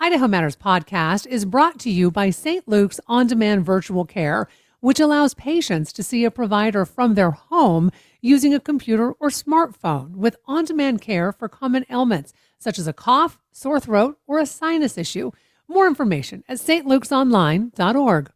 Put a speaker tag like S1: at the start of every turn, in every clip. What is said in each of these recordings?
S1: Idaho Matters podcast is brought to you by St. Luke's On-Demand Virtual Care, which allows patients to see a provider from their home using a computer or smartphone with on-demand care for common ailments such as a cough, sore throat, or a sinus issue. More information at stlukesonline.org.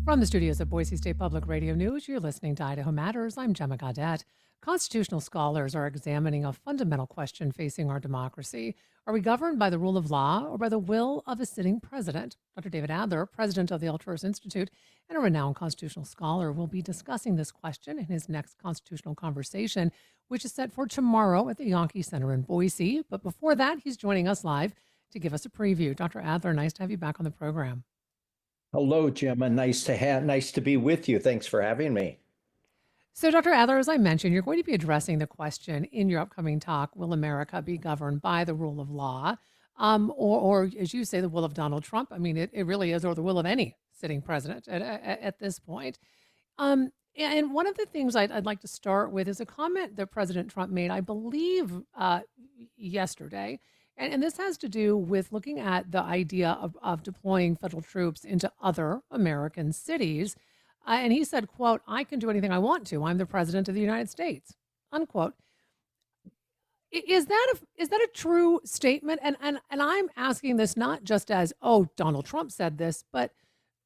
S1: From the studios of Boise State Public Radio News, you're listening to Idaho Matters. I'm Gemma Gaudette. Constitutional scholars are examining a fundamental question facing our democracy. Are we governed by the rule of law or by the will of a sitting president? Dr. David Adler, president of the Alturas Institute and a renowned constitutional scholar, will be discussing this question in his next constitutional conversation, which is set for tomorrow at the Yonke Center in Boise. But before that, he's joining us live to give us a preview. Dr. Adler, nice to have you back on the program.
S2: Hello, Gemma. Nice to be with you. Thanks for having me.
S1: So, Dr. Adler, as I mentioned, you're going to be addressing the question in your upcoming talk, will America be governed by the rule of law? Or as you say, the will of Donald Trump? I mean, it really is, or the will of any sitting president at this point. And one of the things I'd like to start with is a comment that President Trump made, I believe, yesterday. And this has to do with looking at the idea of deploying federal troops into other American cities. And he said, quote, "I can do anything I want to. I'm the president of the United States," unquote. Is that a true statement? And I'm asking this not just as, oh, Donald Trump said this, but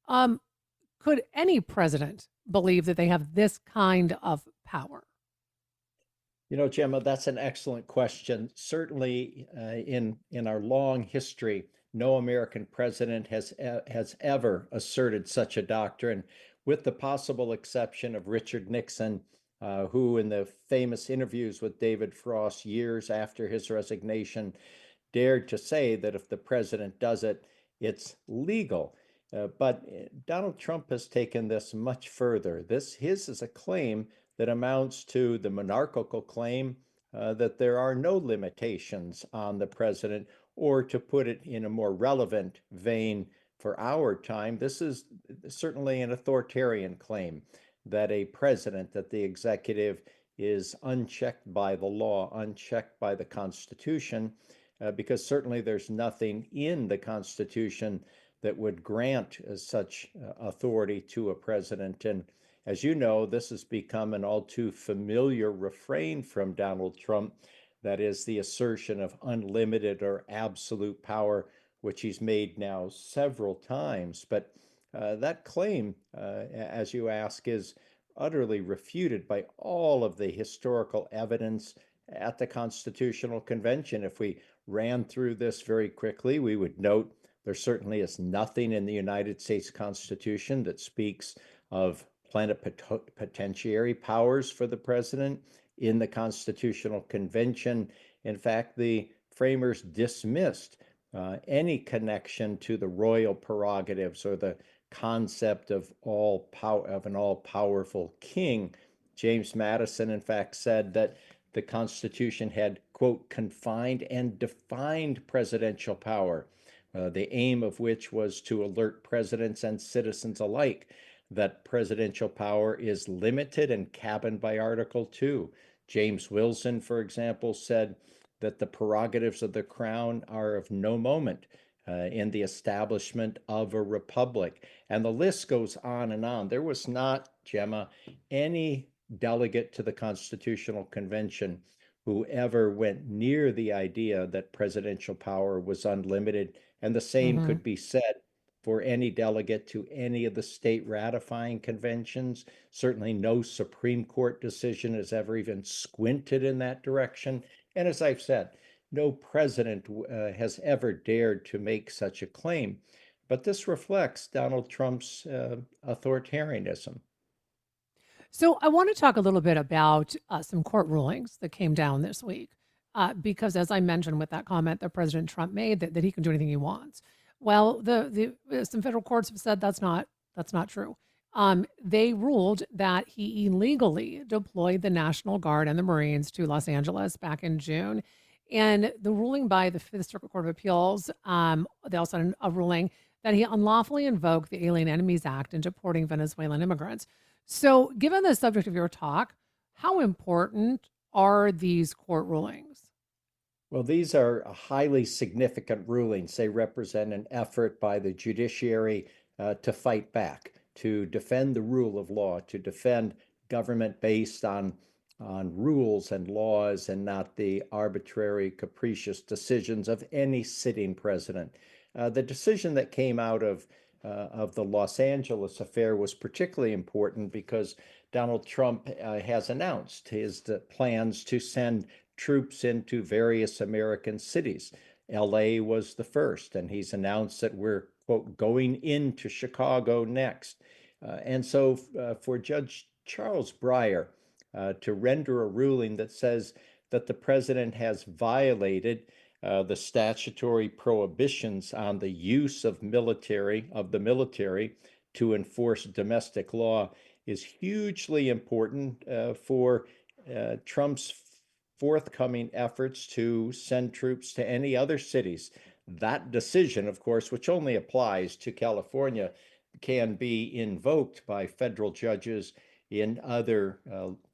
S1: could any president believe that they have this kind of power?
S2: You know, Gemma, that's an excellent question. Certainly, in our long history, no American president has ever asserted such a doctrine, with the possible exception of Richard Nixon, who, in the famous interviews with David Frost years after his resignation, dared to say that if the president does it, it's legal. But Donald Trump has taken this much further. His is a claim that amounts to the monarchical claim that there are no limitations on the president, or to put it in a more relevant vein for our time, this is certainly an authoritarian claim that the executive is unchecked by the law, unchecked by the Constitution, because certainly there's nothing in the Constitution that would grant such authority to a president. And as you know, this has become an all too familiar refrain from Donald Trump, that is the assertion of unlimited or absolute power, which he's made now several times. But that claim, as you ask, is utterly refuted by all of the historical evidence at the Constitutional Convention. If we ran through this very quickly, we would note there certainly is nothing in the United States Constitution that speaks of plenipotentiary powers for the president. In the Constitutional Convention, in fact, the framers dismissed any connection to the royal prerogatives or the concept of an all-powerful king. James Madison, in fact, said that the Constitution had, quote, confined and defined presidential power, the aim of which was to alert presidents and citizens alike that presidential power is limited and cabined by Article 2. James Wilson, for example, said that the prerogatives of the crown are of no moment in the establishment of a republic. And the list goes on and on. There was not, Gemma, any delegate to the Constitutional Convention who ever went near the idea that presidential power was unlimited. And the same could be said for any delegate to any of the state ratifying conventions. Certainly no Supreme Court decision has ever even squinted in that direction. And as I've said, no president has ever dared to make such a claim. But this reflects Donald Trump's authoritarianism.
S1: So I want to talk a little bit about some court rulings that came down this week, because as I mentioned with that comment that President Trump made, that he can do anything he wants. Well, some federal courts have said that's not true. They ruled that he illegally deployed the National Guard and the Marines to Los Angeles back in June. And the ruling by the Fifth Circuit Court of Appeals, they also had a ruling that he unlawfully invoked the Alien Enemies Act in deporting Venezuelan immigrants. So given the subject of your talk, how important are these court rulings?
S2: Well, these are highly significant rulings. They represent an effort by the judiciary to fight back, to defend the rule of law, to defend government based on rules and laws and not the arbitrary, capricious decisions of any sitting president. The decision that came out of the Los Angeles affair was particularly important because Donald Trump has announced his plans to send troops into various American cities. LA was the first, and he's announced that we're, quote, going into Chicago next. And so for Judge Charles Breyer to render a ruling that says that the president has violated the statutory prohibitions on the use of the military to enforce domestic law is hugely important for Trump's forthcoming efforts to send troops to any other cities. That decision, of course, which only applies to California, can be invoked by federal judges in other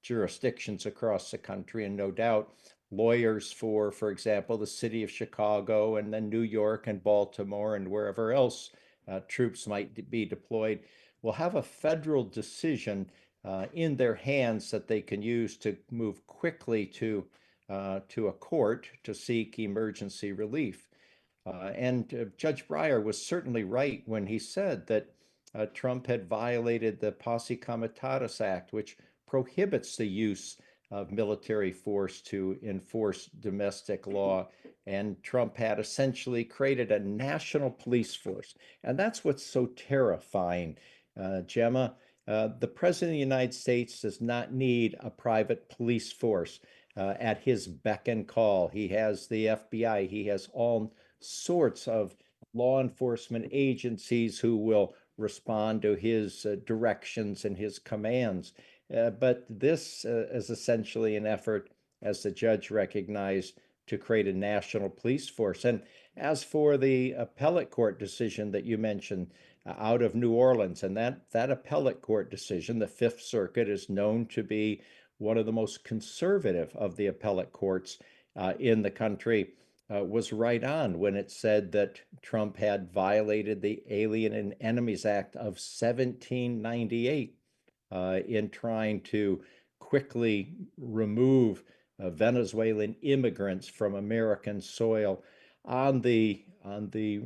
S2: jurisdictions across the country. And no doubt, lawyers for example, the city of Chicago and then New York and Baltimore and wherever else troops might be deployed will have a federal decision in their hands that they can use to move quickly to a court to seek emergency relief. And Judge Breyer was certainly right when he said that Trump had violated the Posse Comitatus Act, which prohibits the use of military force to enforce domestic law. And Trump had essentially created a national police force. And that's what's so terrifying, Gemma. The President of the United States does not need a private police force at his beck and call. He has the FBI, he has all sorts of law enforcement agencies who will respond to his directions and his commands. But this is essentially an effort, as the judge recognized, to create a national police force. And as for the appellate court decision that you mentioned out of New Orleans, and that appellate court decision, the Fifth Circuit, is known to be one of the most conservative of the appellate courts in the country, was right on when it said that Trump had violated the Alien and Enemies Act of 1798 in trying to quickly remove Venezuelan immigrants from American soil on the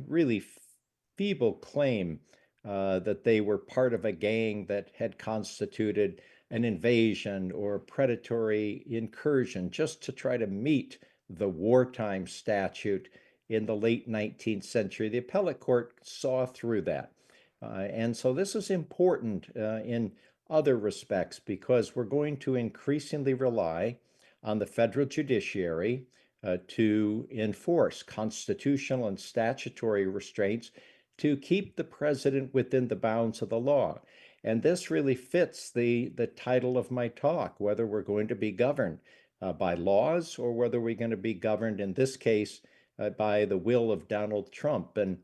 S2: really feeble claim that they were part of a gang that had constituted an invasion or predatory incursion just to try to meet the wartime statute in the late 19th century. The appellate court saw through that. And so this is important in other respects because we're going to increasingly rely on the federal judiciary to enforce constitutional and statutory restraints to keep the president within the bounds of the law. And this really fits the title of my talk, whether we're going to be governed by laws or whether we're going to be governed, in this case, by the will of Donald Trump. And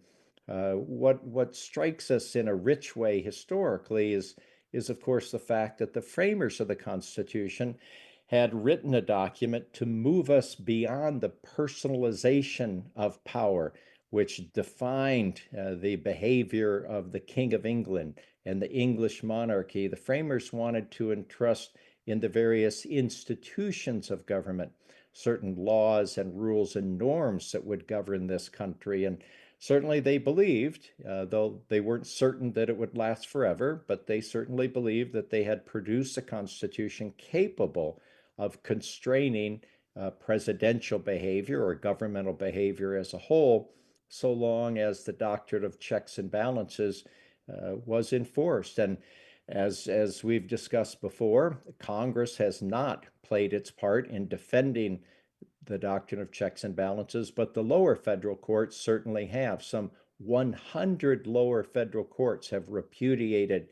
S2: what strikes us in a rich way historically is of course the fact that the framers of the Constitution had written a document to move us beyond the personalization of power, which defined the behavior of the King of England and the English monarchy. The framers wanted to entrust in the various institutions of government certain laws and rules and norms that would govern this country. And certainly they believed, though they weren't certain that it would last forever, but they certainly believed that they had produced a constitution capable of constraining presidential behavior or governmental behavior as a whole, so long as the doctrine of checks and balances was enforced. And as we've discussed before, Congress has not played its part in defending the doctrine of checks and balances, but the lower federal courts certainly have. Some 100 lower federal courts have repudiated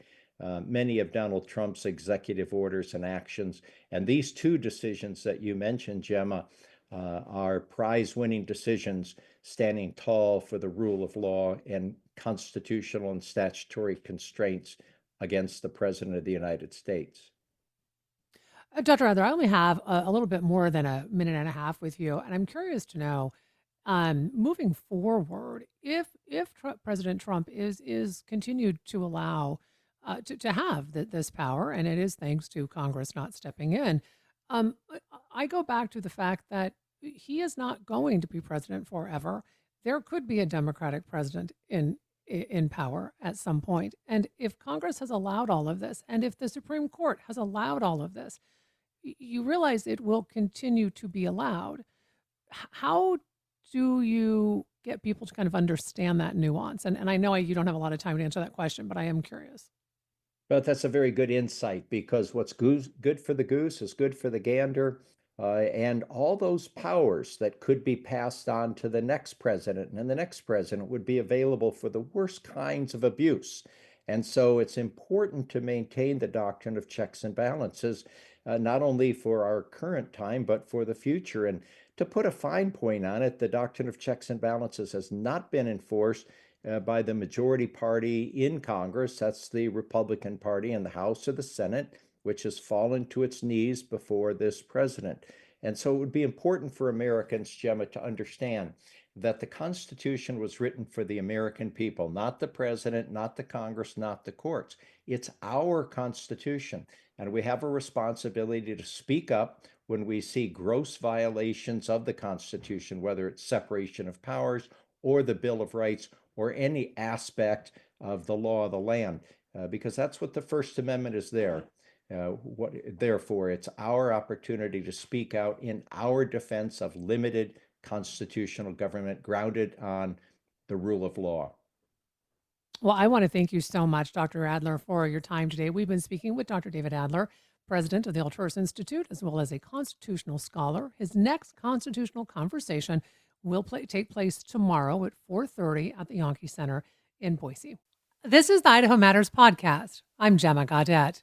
S2: many of Donald Trump's executive orders and actions. And these two decisions that you mentioned, Gemma, are prize-winning decisions standing tall for the rule of law and constitutional and statutory constraints against the President of the United States.
S1: Dr. Adler, I only have a little bit more than a minute and a half with you, and I'm curious to know, moving forward, if President Trump is continued to allow to have this power, and it is thanks to Congress not stepping in, I go back to the fact that he is not going to be president forever. There could be a Democratic president in power at some point, and if Congress has allowed all of this, and if the Supreme Court has allowed all of this, you realize it will continue to be allowed. How do you get people to kind of understand that nuance? And I know you don't have a lot of time to answer that question, but I am curious.
S2: But that's a very good insight because what's good for the goose is good for the gander. And all those powers that could be passed on to the next president and the next president would be available for the worst kinds of abuse. And so it's important to maintain the doctrine of checks and balances, not only for our current time, but for the future. And to put a fine point on it, the doctrine of checks and balances has not been enforced by the majority party in Congress. That's the Republican Party in the House or the Senate, which has fallen to its knees before this president. And so it would be important for Americans, Gemma, to understand that the Constitution was written for the American people, not the president, not the Congress, not the courts. It's our Constitution. And we have a responsibility to speak up when we see gross violations of the Constitution, whether it's separation of powers or the Bill of Rights or any aspect of the law of the land, because that's what the First Amendment is there. Therefore, it's our opportunity to speak out in our defense of limited constitutional government grounded on the rule of law.
S1: Well, I want to thank you so much, Dr. Adler, for your time today. We've been speaking with Dr. David Adler, president of the Alturas Institute, as well as a constitutional scholar. His next constitutional conversation will take place tomorrow at 4:30 at the Yankee Center in Boise. This is the Idaho Matters podcast. I'm Gemma Gaudet.